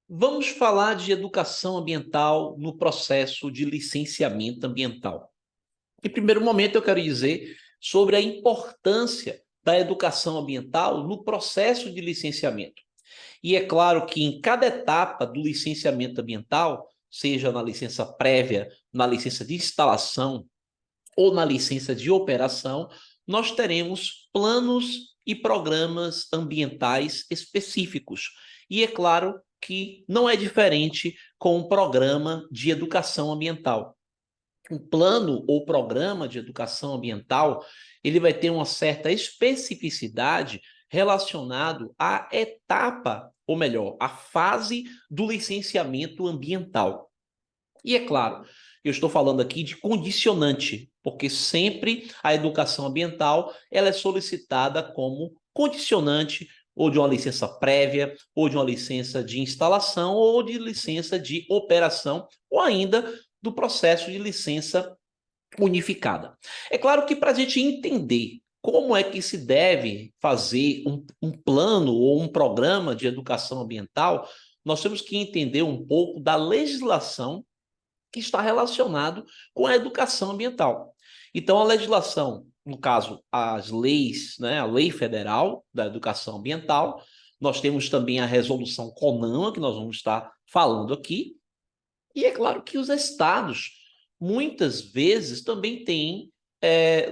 Vamos falar de educação ambiental no processo de licenciamento ambiental. Em primeiro momento, eu quero dizer sobre a importância da educação ambiental no processo de licenciamento. E é claro que em cada etapa do licenciamento ambiental, seja na licença prévia, na licença de instalação ou na licença de operação, nós teremos planos e programas ambientais específicos. E é claro que não é diferente com o programa de educação ambiental. Um plano ou programa de educação ambiental, ele vai ter uma certa especificidade relacionado à etapa, ou melhor, à fase do licenciamento ambiental. E é claro, eu estou falando aqui de condicionante, porque sempre a educação ambiental ela é solicitada como condicionante ou de uma licença prévia, ou de uma licença de instalação, ou de licença de operação, ou ainda do processo de licença unificada. É claro que para a gente entender como é que se deve fazer um plano ou um programa de educação ambiental, nós temos que entender um pouco da legislação que está relacionado com a educação ambiental. Então, a legislação, no caso, as leis, né, a Lei Federal da Educação Ambiental, nós temos também a resolução CONAMA, que nós vamos estar falando aqui, e é claro que os estados, muitas vezes, também têm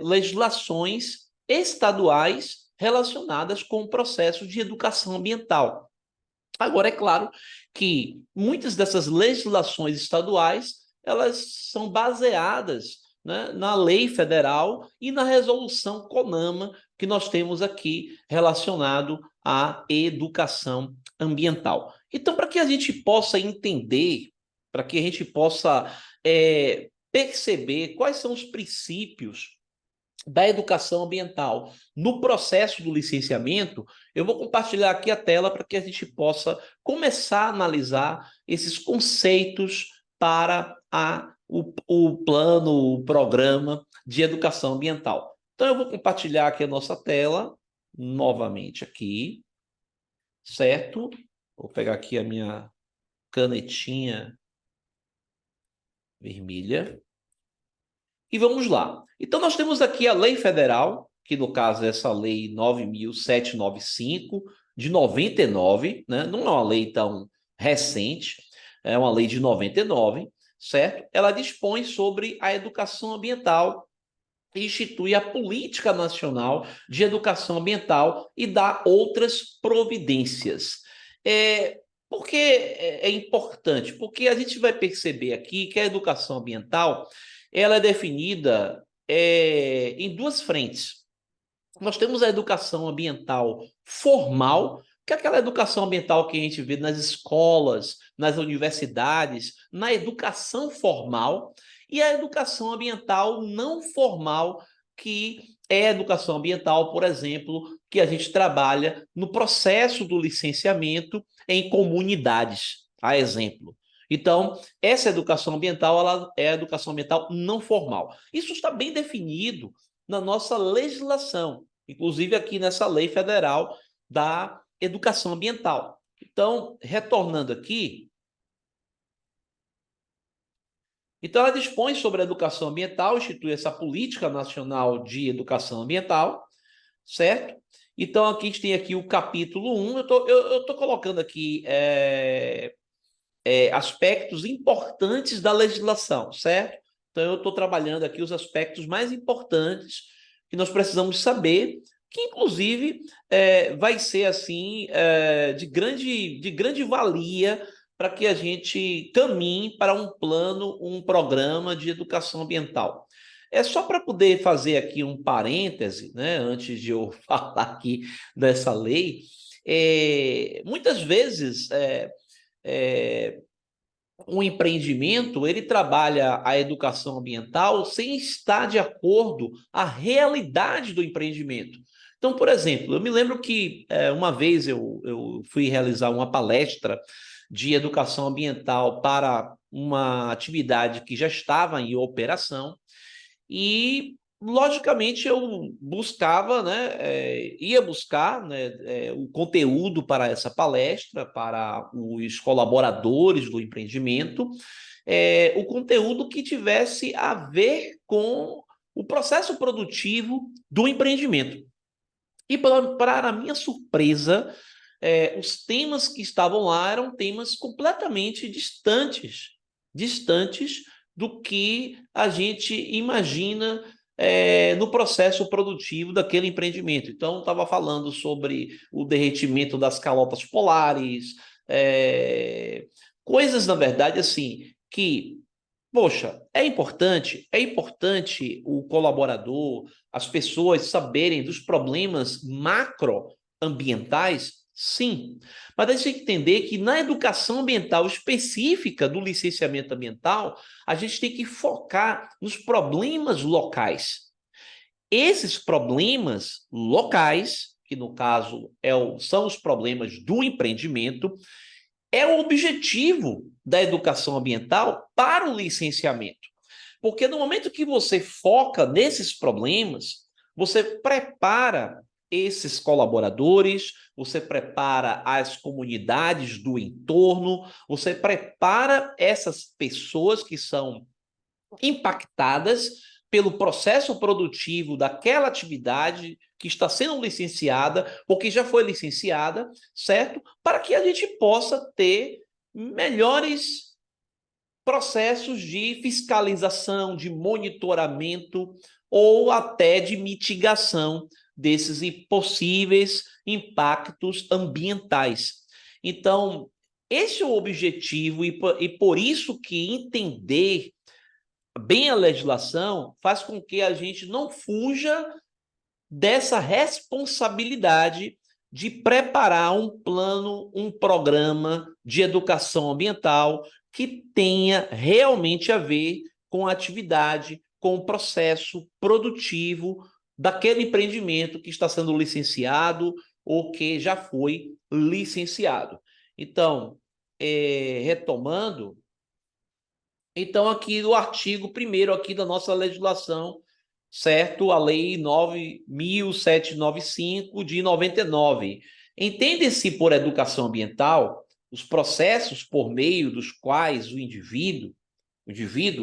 legislações estaduais relacionadas com o processo de educação ambiental. Agora, é claro que muitas dessas legislações estaduais, elas são baseadas, né, na lei federal e na resolução CONAMA que nós temos aqui relacionado à educação ambiental. Então, para que a gente possa entender, para que a gente possa perceber quais são os princípios da educação ambiental no processo do licenciamento, eu vou compartilhar aqui a tela para que a gente possa começar a analisar esses conceitos para o plano, o programa de educação ambiental. Então, eu vou compartilhar aqui a nossa tela, novamente aqui, certo? Vou pegar aqui a minha canetinha vermelha. E vamos lá. Então, nós temos aqui a lei federal, que no caso é essa lei 9.795, de 99, né? Não é uma lei tão recente, é uma lei de 99, certo? Ela dispõe sobre a educação ambiental, institui a Política Nacional de Educação Ambiental e dá outras providências. Por que é importante? Porque a gente vai perceber aqui que a educação ambiental ela é definida em duas frentes. Nós temos a educação ambiental formal, que é aquela educação ambiental que a gente vê nas escolas, nas universidades, na educação formal, e a educação ambiental não formal, que é a educação ambiental, por exemplo, que a gente trabalha no processo do licenciamento em comunidades, a exemplo. Então, essa educação ambiental ela é a educação ambiental não formal. Isso está bem definido na nossa legislação, inclusive aqui nessa lei federal da educação ambiental. Então, retornando aqui, então ela dispõe sobre a educação ambiental, institui essa política nacional de educação ambiental, certo? Então, aqui a gente tem aqui o capítulo 1, eu tô colocando aqui aspectos importantes da legislação, certo? Então, eu estou trabalhando aqui os aspectos mais importantes que nós precisamos saber, que inclusive vai ser assim de grande valia para que a gente caminhe para um plano, um programa de educação ambiental. É só para poder fazer aqui um parêntese, né, antes de eu falar aqui dessa lei, muitas vezes é, um empreendimento ele trabalha a educação ambiental sem estar de acordo à realidade do empreendimento. Então, por exemplo, eu me lembro que uma vez eu fui realizar uma palestra de educação ambiental para uma atividade que já estava em operação e logicamente, eu buscava, né, ia buscar, né, o conteúdo para essa palestra, para os colaboradores do empreendimento, o conteúdo que tivesse a ver com o processo produtivo do empreendimento. E, para a minha surpresa, os temas que estavam lá eram temas completamente distantes do que a gente imagina no processo produtivo daquele empreendimento. Então, estava falando sobre o derretimento das calotas polares, coisas, na verdade, assim, que, poxa, é importante o colaborador, as pessoas saberem dos problemas macroambientais, sim. Mas a gente tem que entender que na educação ambiental específica do licenciamento ambiental, a gente tem que focar nos problemas locais. Esses problemas locais, que no caso são os problemas do empreendimento, é o objetivo da educação ambiental para o licenciamento. Porque no momento que você foca nesses problemas, você prepara esses colaboradores, você prepara as comunidades do entorno, você prepara essas pessoas que são impactadas pelo processo produtivo daquela atividade que está sendo licenciada ou que já foi licenciada, certo? Para que a gente possa ter melhores processos de fiscalização, de monitoramento ou até de mitigação desses possíveis impactos ambientais. Então, esse é o objetivo e por isso que entender bem a legislação faz com que a gente não fuja dessa responsabilidade de preparar um plano, um programa de educação ambiental que tenha realmente a ver com a atividade, com o processo produtivo daquele empreendimento que está sendo licenciado ou que já foi licenciado. Então, retomando, então aqui do artigo 1º aqui da nossa legislação, certo? A Lei 9.795 de 99. Entende-se por educação ambiental os processos por meio dos quais o indivíduo,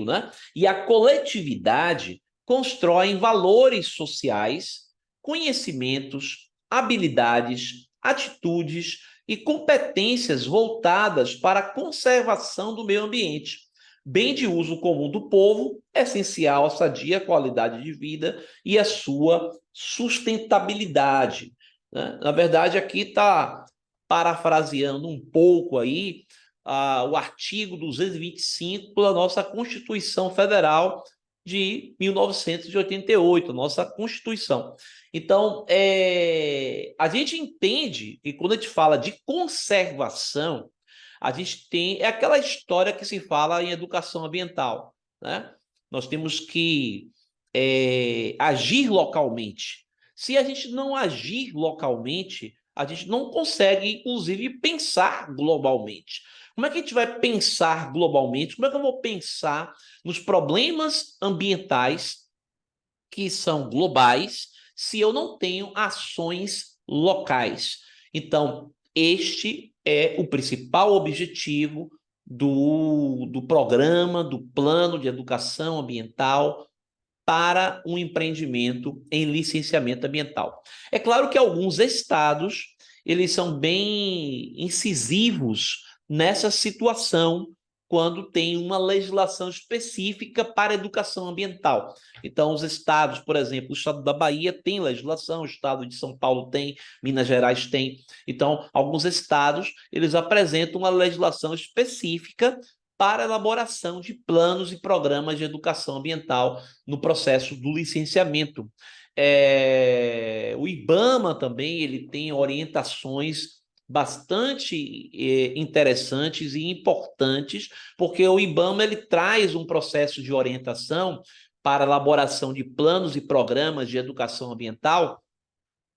né, e a coletividade constroem valores sociais, conhecimentos, habilidades, atitudes e competências voltadas para a conservação do meio ambiente, bem de uso comum do povo, essencial à sadia qualidade de vida e à sua sustentabilidade. Né? Na verdade, aqui está parafraseando um pouco aí o artigo 225 da nossa Constituição Federal de 1988, a nossa Constituição. Então, a gente entende que quando a gente fala de conservação, a gente tem aquela história que se fala em educação ambiental, né? Nós temos que agir localmente. Se a gente não agir localmente, a gente não consegue, inclusive, pensar globalmente. Como é que a gente vai pensar globalmente? Como é que eu vou pensar nos problemas ambientais que são globais se eu não tenho ações locais? Então, este é o principal objetivo do programa, do plano de educação ambiental para um empreendimento em licenciamento ambiental. É claro que alguns estados eles são bem incisivos nessa situação quando tem uma legislação específica para educação ambiental. Então, os estados, por exemplo, o estado da Bahia tem legislação, o estado de São Paulo tem, Minas Gerais tem. Então, alguns estados, eles apresentam uma legislação específica para a elaboração de planos e programas de educação ambiental no processo do licenciamento. O IBAMA também ele tem orientações bastante interessantes e importantes, porque o IBAMA ele traz um processo de orientação para a elaboração de planos e programas de educação ambiental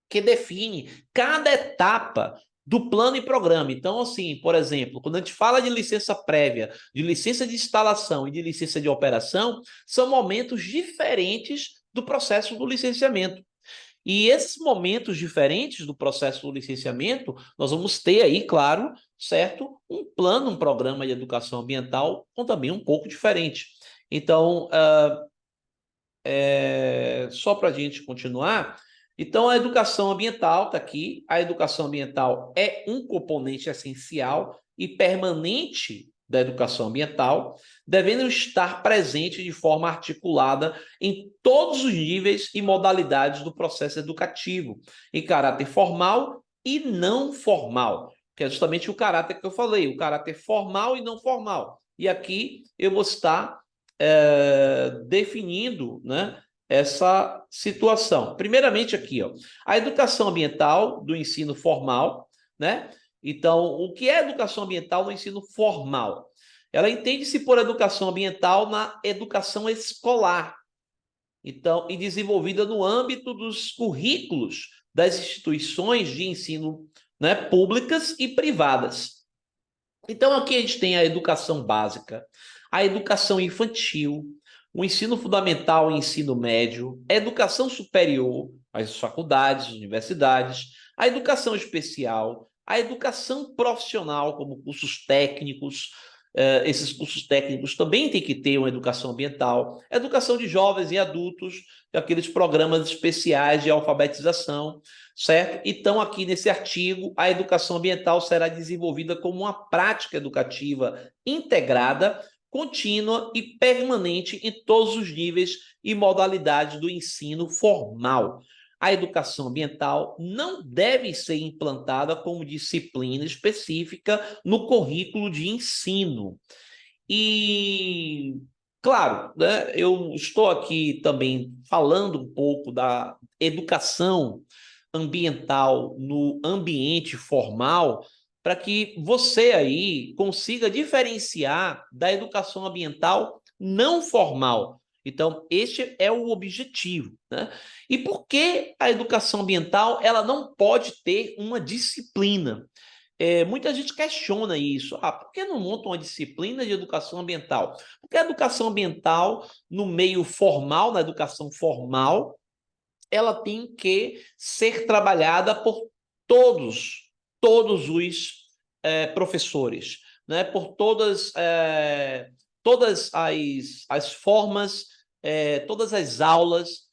que define cada etapa do plano e programa. Então, assim, por exemplo, quando a gente fala de licença prévia, de licença de instalação e de licença de operação, são momentos diferentes do processo do licenciamento. E esses momentos diferentes do processo do licenciamento, nós vamos ter aí, claro, certo, um plano, um programa de educação ambiental com também um pouco diferente. Então, só para a gente continuar, então a educação ambiental está aqui, a educação ambiental é um componente essencial e permanente da educação ambiental, devendo estar presente de forma articulada em todos os níveis e modalidades do processo educativo, em caráter formal e não formal, que é justamente o caráter que eu falei, o caráter formal e não formal. E aqui eu vou estar definindo, né, essa situação. Primeiramente aqui, ó, a educação ambiental do ensino formal, né? Então, o que é educação ambiental no ensino formal? Ela entende-se por educação ambiental na educação escolar, então, e desenvolvida no âmbito dos currículos das instituições de ensino, né, públicas e privadas. Então, aqui a gente tem a educação básica, a educação infantil, o ensino fundamental e ensino médio, a educação superior, as faculdades, universidades, a educação especial, a educação profissional, como cursos técnicos. Esses cursos técnicos também têm que ter uma educação ambiental, educação de jovens e adultos, aqueles programas especiais de alfabetização, certo? Então, aqui nesse artigo, a educação ambiental será desenvolvida como uma prática educativa integrada, contínua e permanente em todos os níveis e modalidades do ensino formal. A educação ambiental não deve ser implantada como disciplina específica no currículo de ensino. E, claro, né, eu estou aqui também falando um pouco da educação ambiental no ambiente formal, para que você aí consiga diferenciar da educação ambiental não formal. Então, este é o objetivo, né? E por que a educação ambiental ela não pode ter uma disciplina? Muita gente questiona isso. Por que não monta uma disciplina de educação ambiental? Porque a educação ambiental, no meio formal, na educação formal, ela tem que ser trabalhada por todos os professores, né? Por todas as formas, todas as aulas,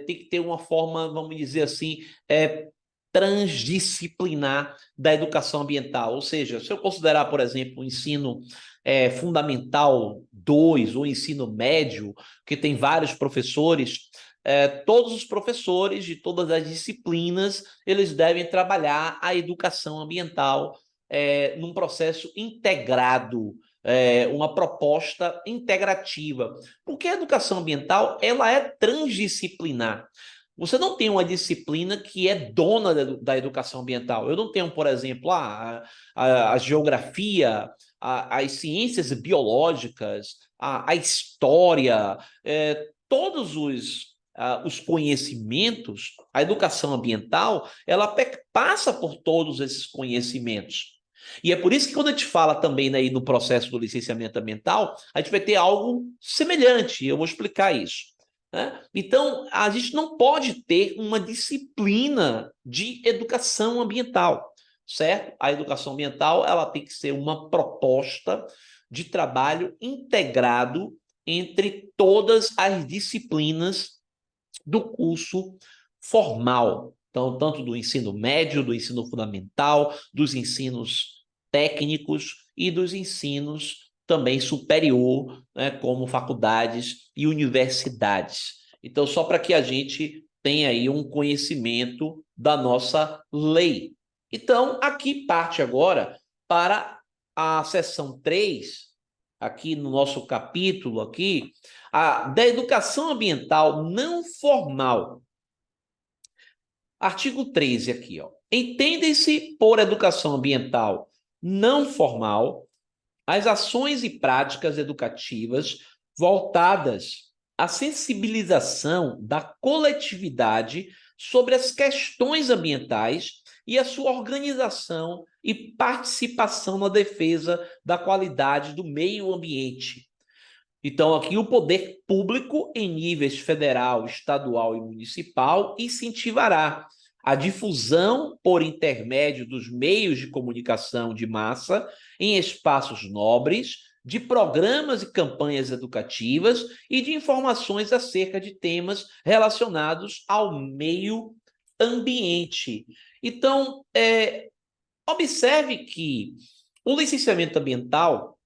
tem que ter uma forma, vamos dizer assim, transdisciplinar da educação ambiental. Ou seja, se eu considerar, por exemplo, o ensino fundamental 2 ou ensino médio, que tem vários professores, todos os professores de todas as disciplinas, eles devem trabalhar a educação ambiental num processo integrado, uma proposta integrativa. Porque a educação ambiental ela é transdisciplinar. Você não tem uma disciplina que é dona da educação ambiental. Eu não tenho, por exemplo, a geografia, as ciências biológicas, a história, todos os conhecimentos, a educação ambiental, ela passa por todos esses conhecimentos. E é por isso que quando a gente fala também, né, no processo do licenciamento ambiental, a gente vai ter algo semelhante, eu vou explicar isso, né? Então, a gente não pode ter uma disciplina de educação ambiental, certo? A educação ambiental ela tem que ser uma proposta de trabalho integrado entre todas as disciplinas do curso formal. Então, tanto do ensino médio, do ensino fundamental, dos ensinos técnicos e dos ensinos também superior, né, como faculdades e universidades. Então, só para que a gente tenha aí um conhecimento da nossa lei. Então, aqui parte agora para a seção 3, aqui no nosso capítulo aqui, da educação ambiental não formal. Artigo 13 aqui, ó. Entendem-se por educação ambiental não formal as ações e práticas educativas voltadas à sensibilização da coletividade sobre as questões ambientais e a sua organização e participação na defesa da qualidade do meio ambiente. Então, aqui o poder público, em níveis federal, estadual e municipal, incentivará a difusão por intermédio dos meios de comunicação de massa em espaços nobres, de programas e campanhas educativas e de informações acerca de temas relacionados ao meio ambiente. Então, observe que o licenciamento ambiental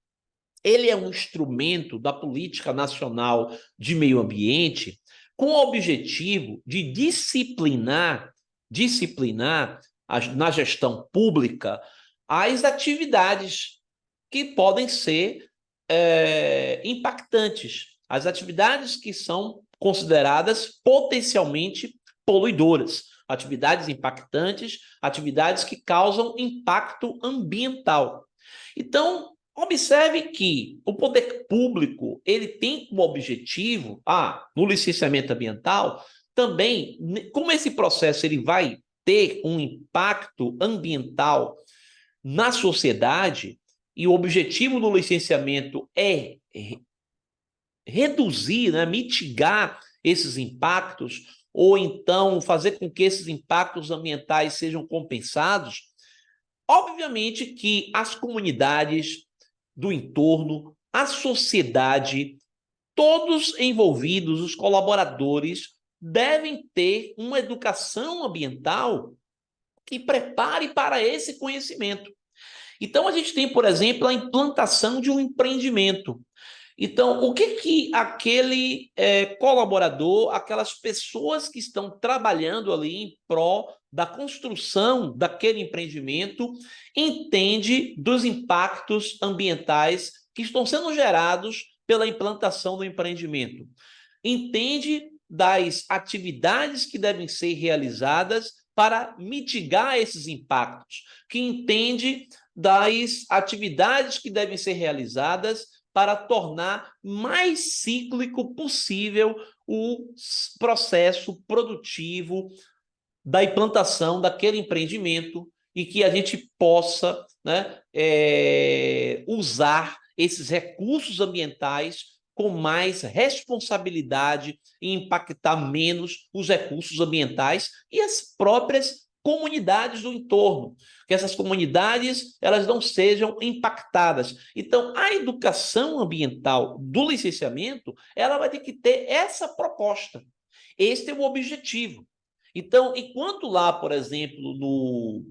ele é um instrumento da política nacional de meio ambiente com o objetivo de disciplinar na gestão pública as atividades que podem ser impactantes, as atividades que são consideradas potencialmente poluidoras, atividades impactantes, atividades que causam impacto ambiental. Então, observe que o poder público ele tem como objetivo, no licenciamento ambiental, também, como esse processo ele vai ter um impacto ambiental na sociedade, e o objetivo do licenciamento é reduzir, né, mitigar esses impactos, ou então fazer com que esses impactos ambientais sejam compensados, obviamente que as comunidades do entorno, a sociedade, todos envolvidos, os colaboradores, devem ter uma educação ambiental que prepare para esse conhecimento. Então, a gente tem, por exemplo, a implantação de um empreendimento. Então, o que aquele colaborador, aquelas pessoas que estão trabalhando ali em prol da construção daquele empreendimento, entende dos impactos ambientais que estão sendo gerados pela implantação do empreendimento? Entende das atividades que devem ser realizadas para mitigar esses impactos, que entende das atividades que devem ser realizadas para tornar mais cíclico possível o processo produtivo da implantação daquele empreendimento e que a gente possa, né, usar esses recursos ambientais com mais responsabilidade e impactar menos os recursos ambientais e as próprias comunidades do entorno, que essas comunidades elas não sejam impactadas. Então, a educação ambiental do licenciamento, ela vai ter que ter essa proposta. Este é o objetivo. Então, enquanto lá, por exemplo,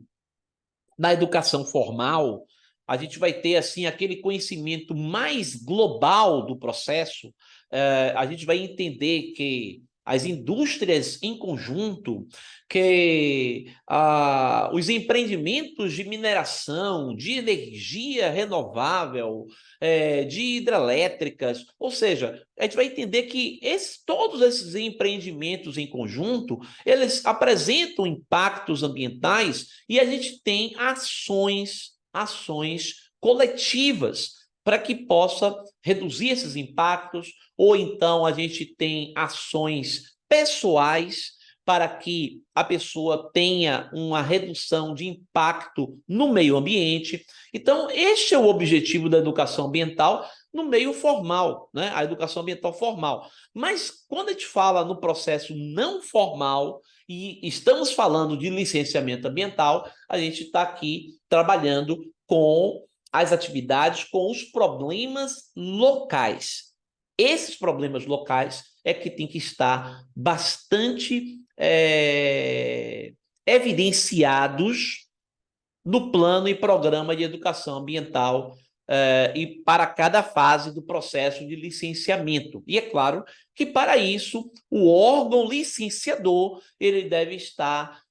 na educação formal, a gente vai ter assim aquele conhecimento mais global do processo, a gente vai entender que as indústrias em conjunto, que os empreendimentos de mineração, de energia renovável, de hidrelétricas, ou seja, a gente vai entender que todos esses empreendimentos em conjunto, eles apresentam impactos ambientais e a gente tem ações coletivas para que possa reduzir esses impactos, ou então a gente tem ações pessoais para que a pessoa tenha uma redução de impacto no meio ambiente. Então, este é o objetivo da educação ambiental no meio formal, né? A educação ambiental formal. Mas quando a gente fala no processo não formal, e estamos falando de licenciamento ambiental, a gente está aqui trabalhando com as atividades, com os problemas locais. Esses problemas locais é que tem que estar bastante evidenciados no plano e programa de educação ambiental e para cada fase do processo de licenciamento. E é claro que, para isso, o órgão licenciador ele deve estar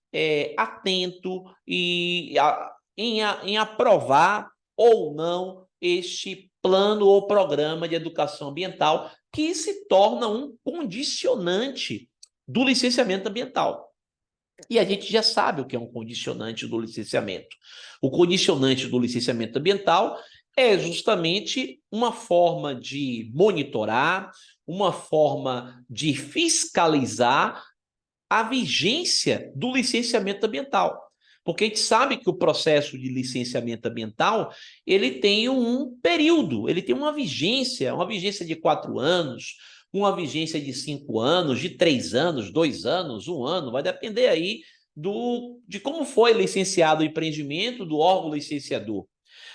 atento em aprovar ou não este plano ou programa de educação ambiental, que se torna um condicionante do licenciamento ambiental. E a gente já sabe o que é um condicionante do licenciamento. O condicionante do licenciamento ambiental é justamente uma forma de monitorar, uma forma de fiscalizar a vigência do licenciamento ambiental. Porque a gente sabe que o processo de licenciamento ambiental, ele tem um período, ele tem uma vigência de 4 anos, uma vigência de 5 anos, de 3 anos, 2 anos, 1 ano, vai depender aí de como foi licenciado o empreendimento do órgão licenciador.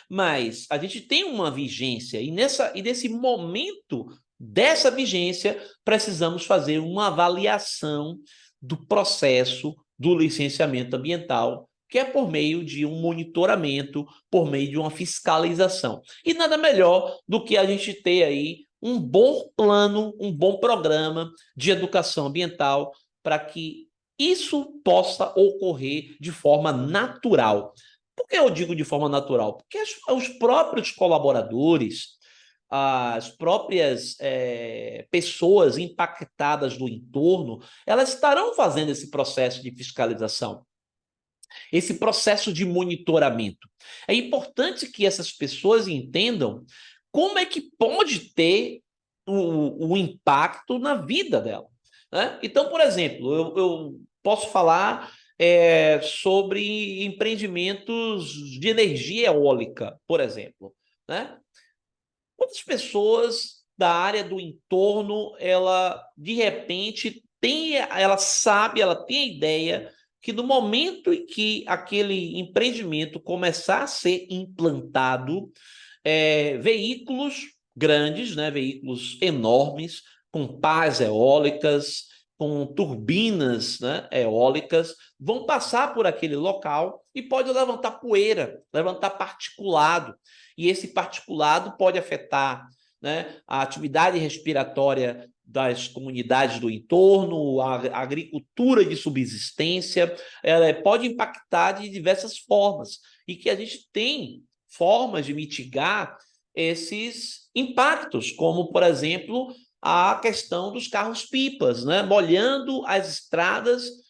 Mas a gente tem uma vigência e nesse momento dessa vigência precisamos fazer uma avaliação do processo do licenciamento ambiental, que é por meio de um monitoramento, por meio de uma fiscalização. E nada melhor do que a gente ter aí um bom plano, um bom programa de educação ambiental para que isso possa ocorrer de forma natural. Por que eu digo de forma natural? Porque os próprios colaboradores, as próprias pessoas impactadas do entorno, elas estarão fazendo esse processo de fiscalização, esse processo de monitoramento. É importante que essas pessoas entendam como é que pode ter o impacto na vida dela, né? Então, por exemplo, eu posso falar sobre empreendimentos de energia eólica, por exemplo, né? Quantas pessoas da área do entorno, ela de repente ela sabe, ela tem a ideia que no momento em que aquele empreendimento começar a ser implantado, veículos grandes, né, veículos enormes, com pás eólicas, com turbinas, né, eólicas, vão passar por aquele local e pode levantar poeira, levantar particulado. E esse particulado pode afetar, né, a atividade respiratória das comunidades do entorno, a agricultura de subsistência, ela pode impactar de diversas formas. E que a gente tem formas de mitigar esses impactos, como, por exemplo, a questão dos carros-pipas, né? Molhando as estradas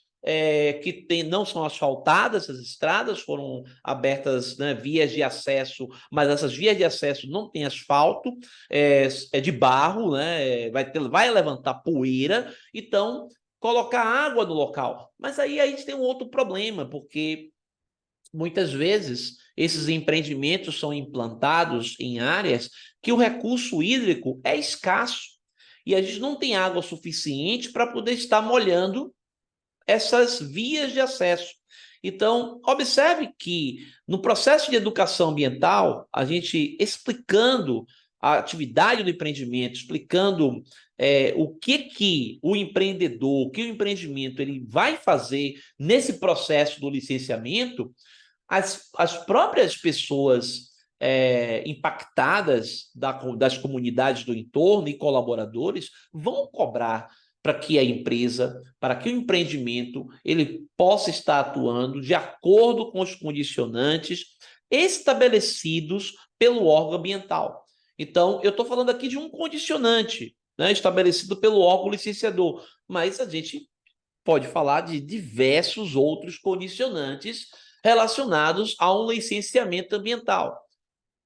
não são asfaltadas, essas estradas foram abertas, né, vias de acesso, mas essas vias de acesso não têm asfalto, é de barro, né, vai levantar poeira, então colocar água no local. Mas aí a gente tem um outro problema, porque muitas vezes esses empreendimentos são implantados em áreas que o recurso hídrico é escasso e a gente não tem água suficiente para poder estar molhando essas vias de acesso. Então, observe que no processo de educação ambiental, a gente explicando a atividade do empreendimento, explicando o que o empreendedor, o que o empreendimento ele vai fazer nesse processo do licenciamento, as próprias pessoas impactadas das comunidades do entorno e colaboradores vão cobrar para que a empresa, para que o empreendimento, ele possa estar atuando de acordo com os condicionantes estabelecidos pelo órgão ambiental. Então, eu estou falando aqui de um condicionante, né, estabelecido pelo órgão licenciador, mas a gente pode falar de diversos outros condicionantes relacionados a um licenciamento ambiental,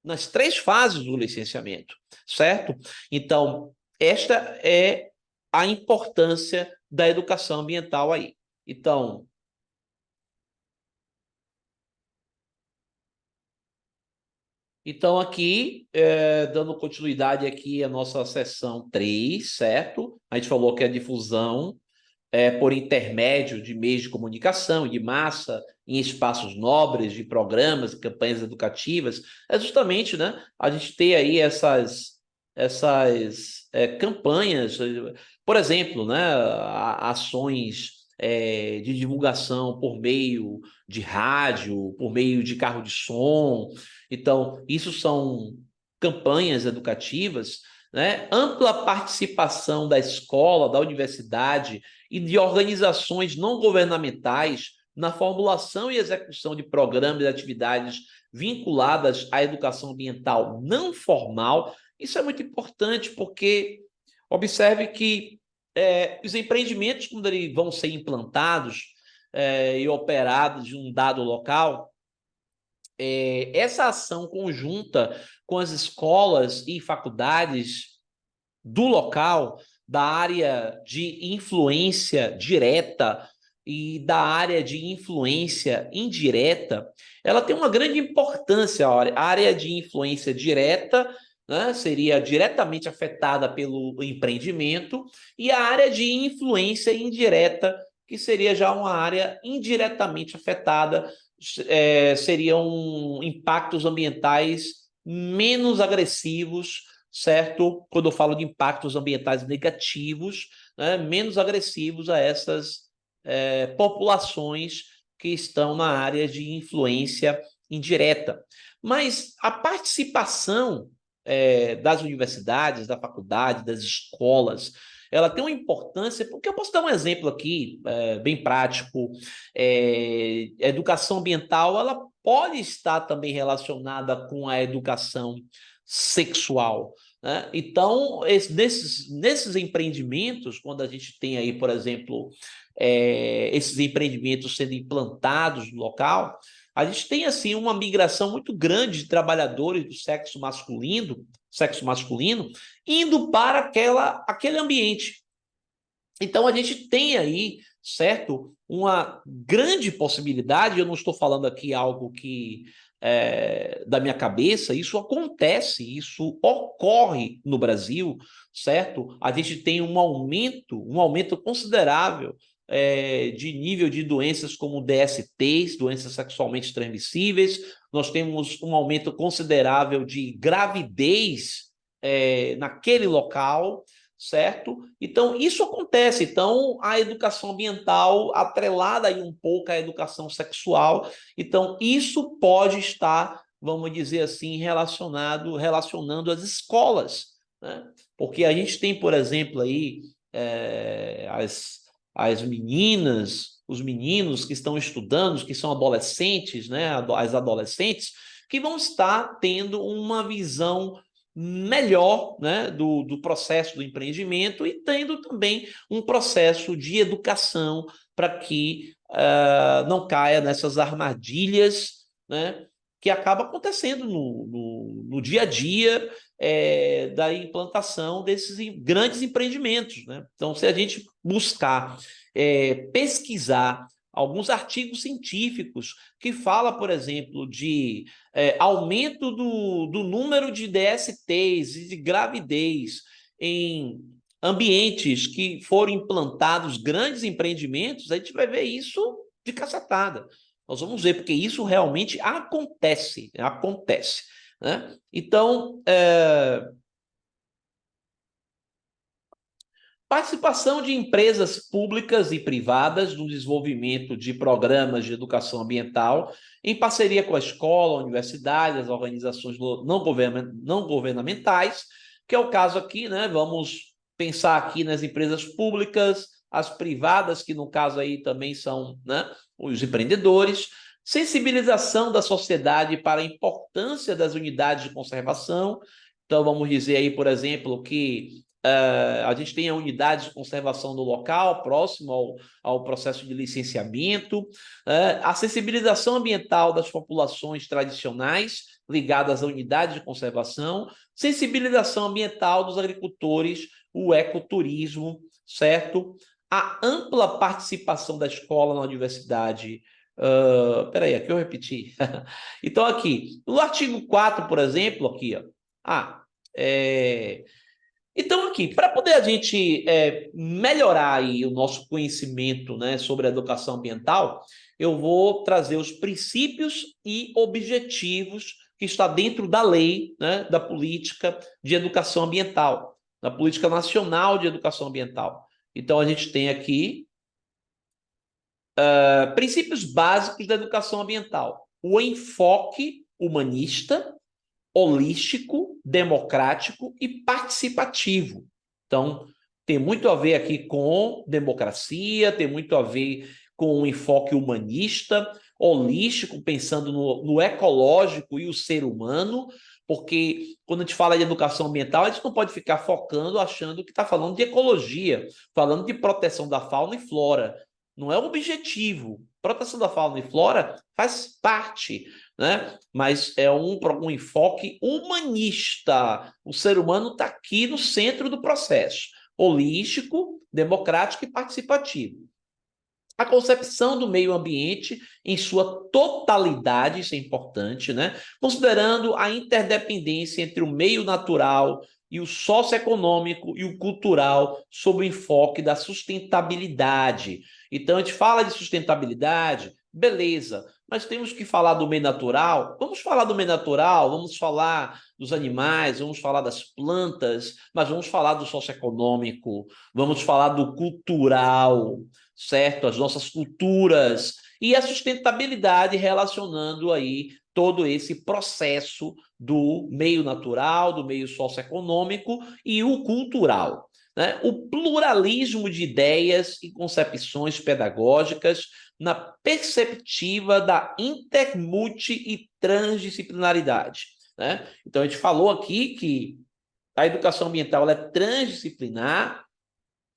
nas 3 fases do licenciamento, certo? Então, esta é a importância da educação ambiental aí. Então aqui, dando continuidade aqui à nossa sessão 3, certo? A gente falou que a difusão por intermédio de meios de comunicação e de massa em espaços nobres, de programas e campanhas educativas, é justamente, né, a gente ter aí essas campanhas, por exemplo, né, ações de divulgação por meio de rádio, por meio de carro de som. Então, isso são campanhas educativas, né? Ampla participação da escola, da universidade e de organizações não governamentais na formulação e execução de programas e atividades vinculadas à educação ambiental não formal. Isso é muito importante porque observe que os empreendimentos, quando eles vão ser implantados e operados em um dado local, essa ação conjunta com as escolas e faculdades do local, da área de influência direta e da área de influência indireta, ela tem uma grande importância. A área de influência direta, né, seria diretamente afetada pelo empreendimento, e a área de influência indireta, que seria já uma área indiretamente afetada, seriam impactos ambientais menos agressivos, certo? Quando eu falo de impactos ambientais negativos, né, menos agressivos a essas populações que estão na área de influência indireta. Mas a participação das universidades, da faculdade, das escolas, ela tem uma importância, porque eu posso dar um exemplo aqui, bem prático. A educação ambiental, ela pode estar também relacionada com a educação sexual, né? Então, nesses empreendimentos, quando a gente tem aí, por exemplo, esses empreendimentos sendo implantados no local, a gente tem assim uma migração muito grande de trabalhadores do sexo masculino, indo para aquele ambiente. Então a gente tem aí, certo, uma grande possibilidade. Eu não estou falando aqui algo que da minha cabeça, isso acontece, isso ocorre no Brasil, certo? A gente tem um aumento considerável de nível de doenças como DSTs, doenças sexualmente transmissíveis. Nós temos um aumento considerável de gravidez naquele local, certo? Então, isso acontece. Então, a educação ambiental atrelada aí um pouco à educação sexual. Então, isso pode estar, vamos dizer assim, relacionando as escolas, né? Porque a gente tem, por exemplo, aí as meninas, os meninos que estão estudando, que são adolescentes, né? As adolescentes, que vão estar tendo uma visão melhor, né, do processo do empreendimento e tendo também um processo de educação para que não caia nessas armadilhas, né, que acaba acontecendo no dia a dia da implantação desses grandes empreendimentos, né? Então, se a gente buscar pesquisar alguns artigos científicos que fala, por exemplo, de aumento do número de DSTs e de gravidez em ambientes que foram implantados grandes empreendimentos, a gente vai ver isso de cacetada. Nós vamos ver, porque isso realmente acontece, né? Então, participação de empresas públicas e privadas no desenvolvimento de programas de educação ambiental, em parceria com a escola, a universidade, as organizações não governamentais, que é o caso aqui, né? Vamos pensar aqui nas empresas públicas, as privadas, que no caso aí também são, né, os empreendedores, sensibilização da sociedade para a importância das unidades de conservação. Então, vamos dizer aí, por exemplo, que a gente tem a unidade de conservação no local, próximo ao processo de licenciamento, a sensibilização ambiental das populações tradicionais ligadas à unidade de conservação, sensibilização ambiental dos agricultores, o ecoturismo, certo? A ampla participação da escola na universidade. Peraí, aqui eu repeti. Então, aqui, no artigo 4, por exemplo, aqui, ó, então, aqui, para poder a gente melhorar aí o nosso conhecimento, né, sobre a educação ambiental, eu vou trazer os princípios e objetivos que está dentro da lei, né, da política de educação ambiental, da política nacional de educação ambiental. Então, a gente tem aqui princípios básicos da educação ambiental. O enfoque humanista, holístico, democrático e participativo. Então, tem muito a ver aqui com democracia, tem muito a ver com um enfoque humanista, holístico, pensando no ecológico e o ser humano, porque quando a gente fala de educação ambiental, a gente não pode ficar focando, achando que está falando de ecologia, falando de proteção da fauna e flora. Não é o objetivo. Proteção da fauna e flora faz parte, né? Mas é um enfoque humanista. O ser humano está aqui no centro do processo, holístico, democrático e participativo. a concepção do meio ambiente em sua totalidade, isso é importante, né? Considerando a interdependência entre o meio natural e o socioeconômico e o cultural sob o enfoque da sustentabilidade. Então, a gente fala de sustentabilidade, beleza, mas temos que falar do meio natural. Vamos falar do meio natural, vamos falar dos animais, vamos falar das plantas, mas vamos falar do socioeconômico, vamos falar do cultural, certo? As nossas culturas e a sustentabilidade relacionando aí todo esse processo do meio natural, do meio socioeconômico e o cultural, né? O pluralismo de ideias e concepções pedagógicas na perspectiva da intermulti e transdisciplinaridade, né? Então, a gente falou aqui que a educação ambiental ela é transdisciplinar.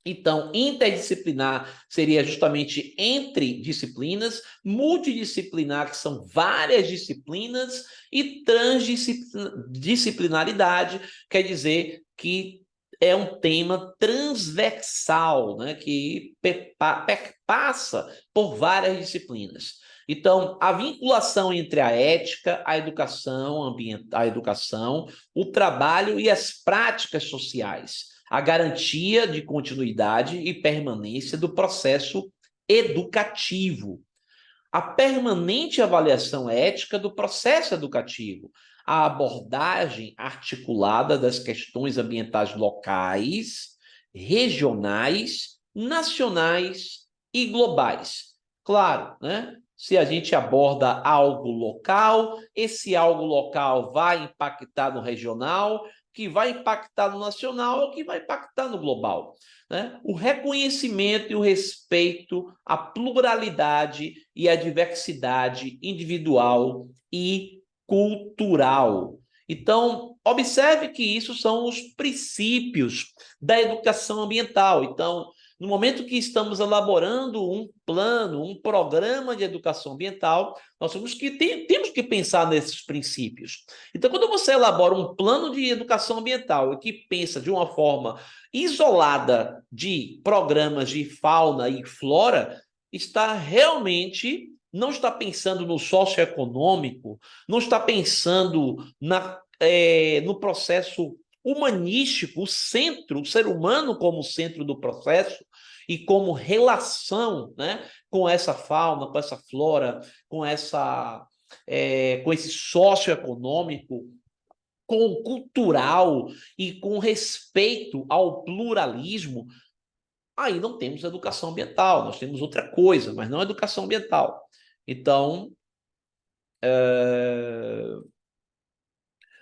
Então, interdisciplinar seria justamente entre disciplinas, multidisciplinar, que são várias disciplinas, e transdisciplinaridade quer dizer que é um tema transversal, né, que perpassa por várias disciplinas. Então, a vinculação entre a ética, a educação ambiental, a educação, o trabalho e as práticas sociais, a garantia de continuidade e permanência do processo educativo, a permanente avaliação ética do processo educativo, a abordagem articulada das questões ambientais locais, regionais, nacionais e globais. Claro, né? Se a gente aborda algo local, esse algo local vai impactar no regional, que vai impactar no nacional ou que vai impactar no global, né? O reconhecimento e o respeito à pluralidade e à diversidade individual e cultural. Então, observe que isso são os princípios da educação ambiental. Então, no momento que estamos elaborando um plano, um programa de educação ambiental, nós temos que pensar nesses princípios. Então, quando você elabora um plano de educação ambiental e que pensa de uma forma isolada de programas de fauna e flora, está realmente não está pensando no socioeconômico, não está pensando no processo humanístico, o centro, o ser humano como centro do processo e como relação, né, com essa fauna, com essa flora, com esse socioeconômico, com o cultural e com respeito ao pluralismo. Aí não temos educação ambiental, nós temos outra coisa, mas não educação ambiental. Então,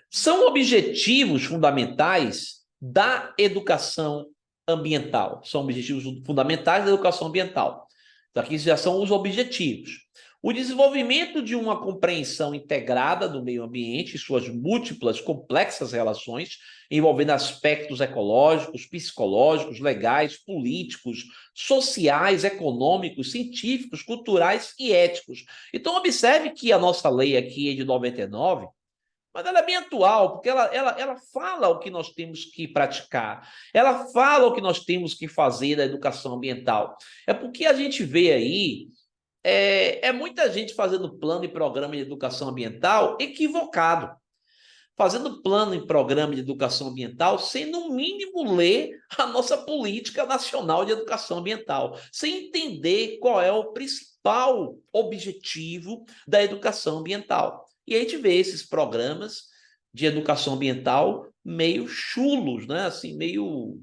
são objetivos fundamentais da educação ambiental. São objetivos fundamentais da educação ambiental. Então, aqui já são os objetivos. O desenvolvimento de uma compreensão integrada do meio ambiente e suas múltiplas, complexas relações, envolvendo aspectos ecológicos, psicológicos, legais, políticos, sociais, econômicos, científicos, culturais e éticos. Então, observe que a nossa lei aqui é de 99, mas ela é bem atual, porque ela fala o que nós temos que praticar, ela fala o que nós temos que fazer da educação ambiental. É porque a gente vê aí muita gente fazendo plano e programa de educação ambiental equivocado, fazendo plano e programa de educação ambiental sem, no mínimo, ler a nossa política nacional de educação ambiental, sem entender qual é o principal objetivo da educação ambiental. E a gente vê esses programas de educação ambiental meio chulos, né? Assim, meio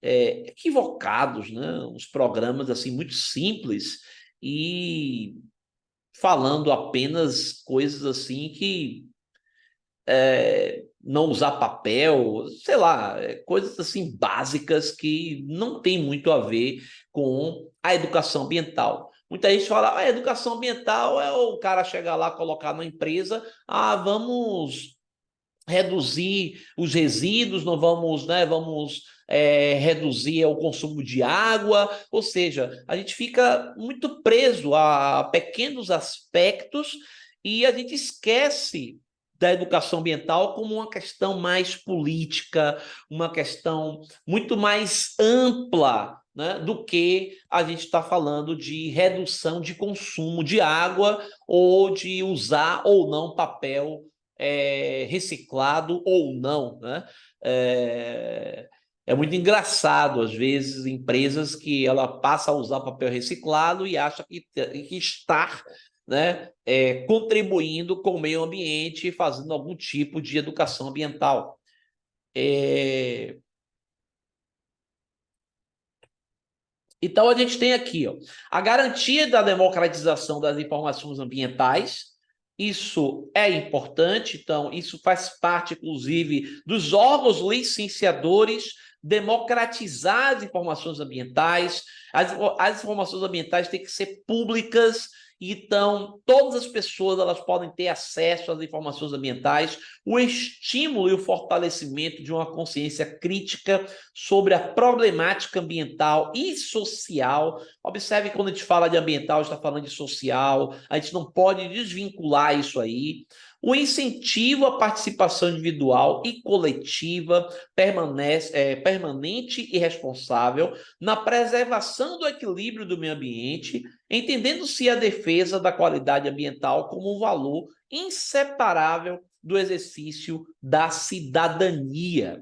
equivocados, né? Uns programas assim muito simples e falando apenas coisas assim que não usar papel, sei lá, coisas assim básicas que não tem muito a ver com a educação ambiental. Muita gente fala, a educação ambiental é o cara chegar lá, colocar na empresa, vamos reduzir os resíduos, não vamos, né, vamos reduzir o consumo de água, ou seja, a gente fica muito preso a pequenos aspectos e a gente esquece da educação ambiental como uma questão mais política, uma questão muito mais ampla né, do que a gente está falando de redução de consumo de água ou de usar ou não papel reciclado ou não, né? É muito engraçado, às vezes, empresas que ela passa a usar papel reciclado e acha que está, né, contribuindo com o meio ambiente, fazendo algum tipo de educação ambiental. Então, a gente tem aqui, ó, a garantia da democratização das informações ambientais. Isso é importante, então, isso faz parte, inclusive, dos órgãos licenciadores, democratizar as informações ambientais. As informações ambientais têm que ser públicas, então, todas as pessoas elas podem ter acesso às informações ambientais, o estímulo e o fortalecimento de uma consciência crítica sobre a problemática ambiental e social. Observe que quando a gente fala de ambiental, a gente está falando de social, a gente não pode desvincular isso aí. O incentivo à participação individual e coletiva permanente e responsável na preservação do equilíbrio do meio ambiente, entendendo-se a defesa da qualidade ambiental como um valor inseparável do exercício da cidadania,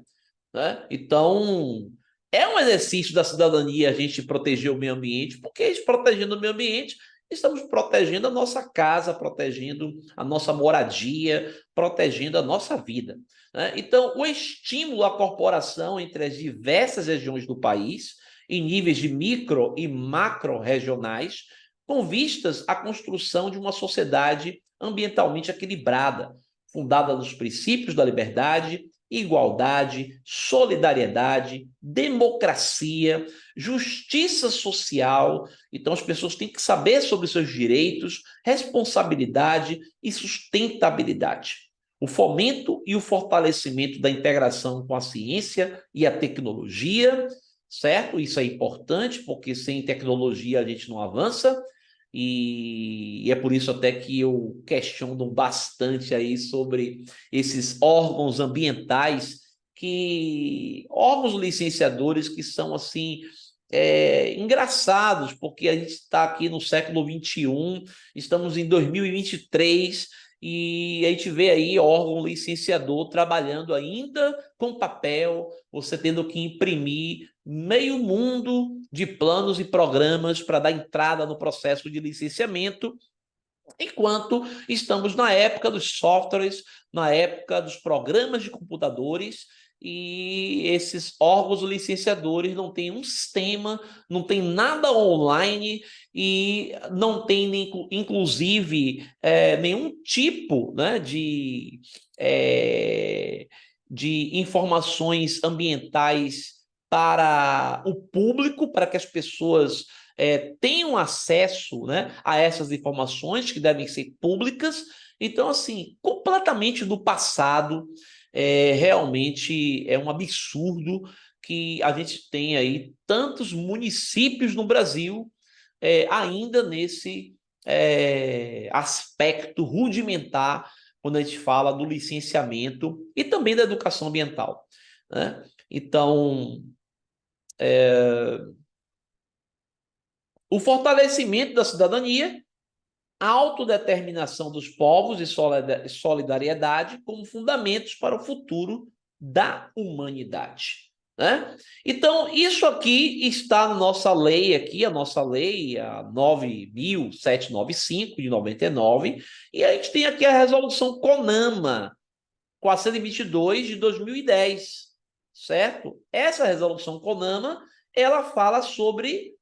né? Então, é um exercício da cidadania a gente proteger o meio ambiente, porque a gente protegendo o meio ambiente, estamos protegendo a nossa casa, protegendo a nossa moradia, protegendo a nossa vida, né? Então, o estímulo à corporação entre as diversas regiões do país, em níveis de micro e macro regionais, com vistas à construção de uma sociedade ambientalmente equilibrada, fundada nos princípios da liberdade, igualdade, solidariedade, democracia, justiça social. Então, as pessoas têm que saber sobre seus direitos, responsabilidade e sustentabilidade. O fomento e o fortalecimento da integração com a ciência e a tecnologia, certo? Isso é importante, porque sem tecnologia a gente não avança. E é por isso até que eu questiono bastante aí sobre esses órgãos ambientais, órgãos licenciadores que são assim engraçados, porque a gente está aqui no século XXI, estamos em 2023 e a gente vê aí órgão licenciador trabalhando ainda com papel, você tendo que imprimir meio mundo de planos e programas para dar entrada no processo de licenciamento, enquanto estamos na época dos softwares, na época dos programas de computadores, e esses órgãos licenciadores não têm um sistema, não tem nada online e não tem, inclusive, nenhum tipo, né, de informações ambientais para o público, para que as pessoas tenham acesso, né, a essas informações que devem ser públicas. Então, assim, completamente do passado, realmente é um absurdo que a gente tem aí tantos municípios no Brasil ainda nesse aspecto rudimentar quando a gente fala do licenciamento e também da educação ambiental, né? Então, o fortalecimento da cidadania, a autodeterminação dos povos e solidariedade como fundamentos para o futuro da humanidade, né? Então, isso aqui está na nossa lei aqui, a nossa lei, a 9.795 de 99, e a gente tem aqui a resolução CONAMA 422 de 2010, certo? Essa resolução CONAMA, ela fala sobre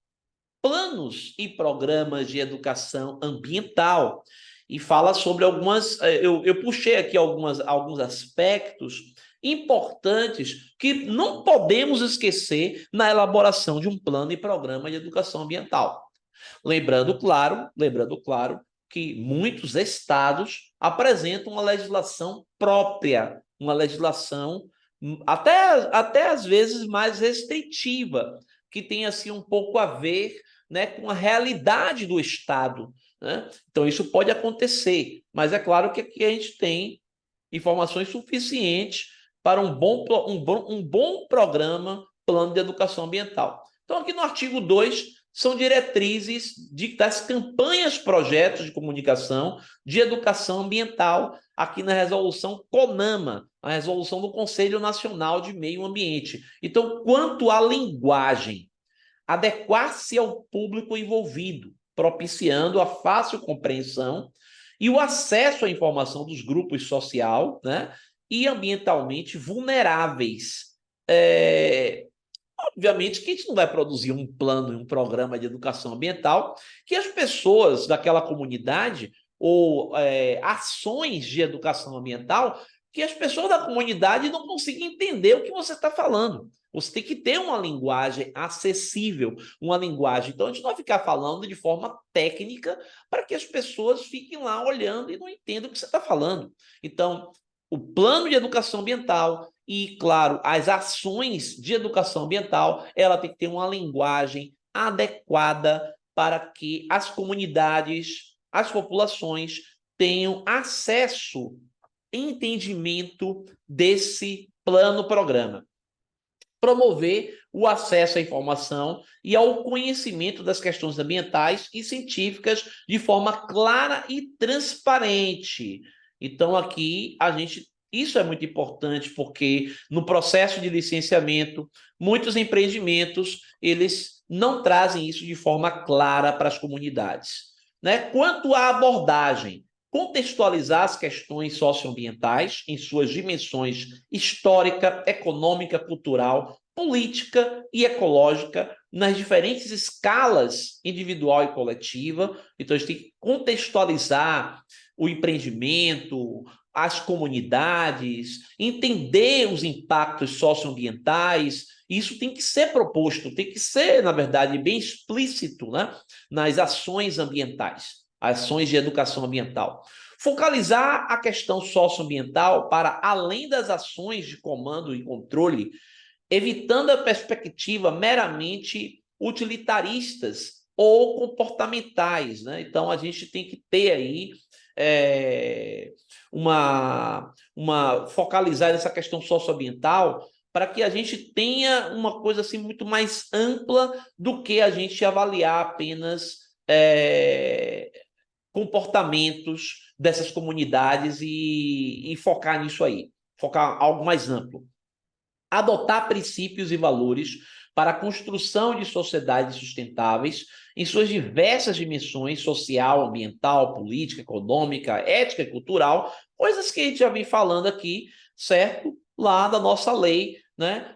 planos e programas de educação ambiental e fala sobre algumas. Eu puxei aqui alguns aspectos importantes que não podemos esquecer na elaboração de um plano e programa de educação ambiental. Lembrando claro que muitos estados apresentam uma legislação própria, uma legislação até às vezes mais restritiva, que tem assim um pouco a ver, né, com a realidade do Estado, né? Então, isso pode acontecer, mas é claro que aqui a gente tem informações suficientes para um bom programa, plano de educação ambiental. Então, aqui no artigo 2, são diretrizes das campanhas, projetos de comunicação de educação ambiental, aqui na resolução CONAMA, a resolução do Conselho Nacional de Meio Ambiente. Então, quanto à linguagem, adequar-se ao público envolvido, propiciando a fácil compreensão e o acesso à informação dos grupos social, né, e ambientalmente vulneráveis. Obviamente que a gente não vai produzir um plano e um programa de educação ambiental que as pessoas daquela comunidade ou ações de educação ambiental que as pessoas da comunidade não consigam entender o que você está falando. Você tem que ter uma linguagem acessível, uma linguagem. Então, a gente não vai ficar falando de forma técnica para que as pessoas fiquem lá olhando e não entendam o que você está falando. Então, o plano de educação ambiental e, claro, as ações de educação ambiental, ela tem que ter uma linguagem adequada para que as comunidades, as populações tenham acesso, entendimento desse plano-programa. Promover o acesso à informação e ao conhecimento das questões ambientais e científicas de forma clara e transparente. Então, aqui, isso é muito importante, porque no processo de licenciamento, muitos empreendimentos, eles não trazem isso de forma clara para as comunidades. Né? Quanto à abordagem, contextualizar as questões socioambientais em suas dimensões histórica, econômica, cultural, política e ecológica nas diferentes escalas individual e coletiva. Então, a gente tem que contextualizar o empreendimento, as comunidades, entender os impactos socioambientais. Isso tem que ser proposto, tem que ser, na verdade, bem explícito, né, nas ações ambientais, ações de educação ambiental. Focalizar a questão socioambiental para além das ações de comando e controle, evitando a perspectiva meramente utilitaristas ou comportamentais, né? Então, a gente tem que ter aí focalizar nessa questão socioambiental para que a gente tenha uma coisa assim muito mais ampla do que a gente avaliar apenas comportamentos dessas comunidades e focar nisso aí, focar algo mais amplo. Adotar princípios e valores para a construção de sociedades sustentáveis em suas diversas dimensões, social, ambiental, política, econômica, ética e cultural, coisas que a gente já vem falando aqui, certo? Lá da nossa lei, né,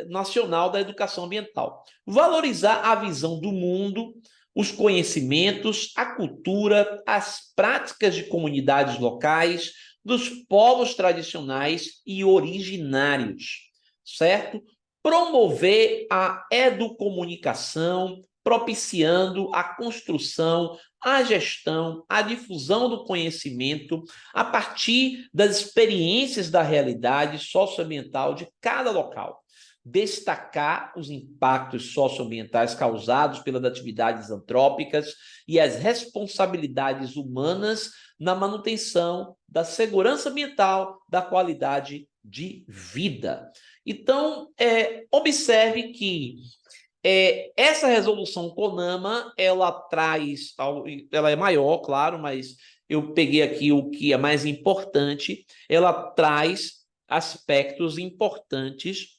nacional da educação ambiental. Valorizar a visão do mundo, os conhecimentos, a cultura, as práticas de comunidades locais, dos povos tradicionais e originários, certo? Promover a educomunicação, propiciando a construção, a gestão, a difusão do conhecimento a partir das experiências da realidade socioambiental de cada local. Destacar os impactos socioambientais causados pelas atividades antrópicas e as responsabilidades humanas na manutenção da segurança ambiental, da qualidade de vida. Então, observe que essa resolução CONAMA, ela é maior, claro, mas eu peguei aqui o que é mais importante, ela traz aspectos importantes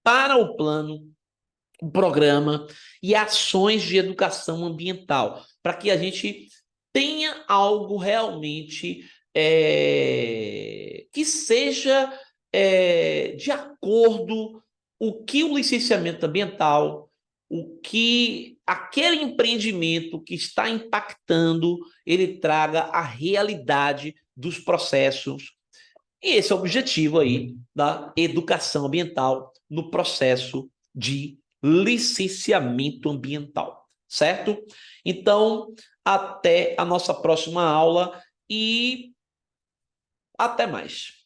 para o plano, o programa e ações de educação ambiental, para que a gente tenha algo realmente que seja de acordo o que o licenciamento ambiental, o que aquele empreendimento que está impactando, ele traga a realidade dos processos. E esse é o objetivo aí da educação ambiental no processo de licenciamento ambiental, certo? Então, até a nossa próxima aula e até mais.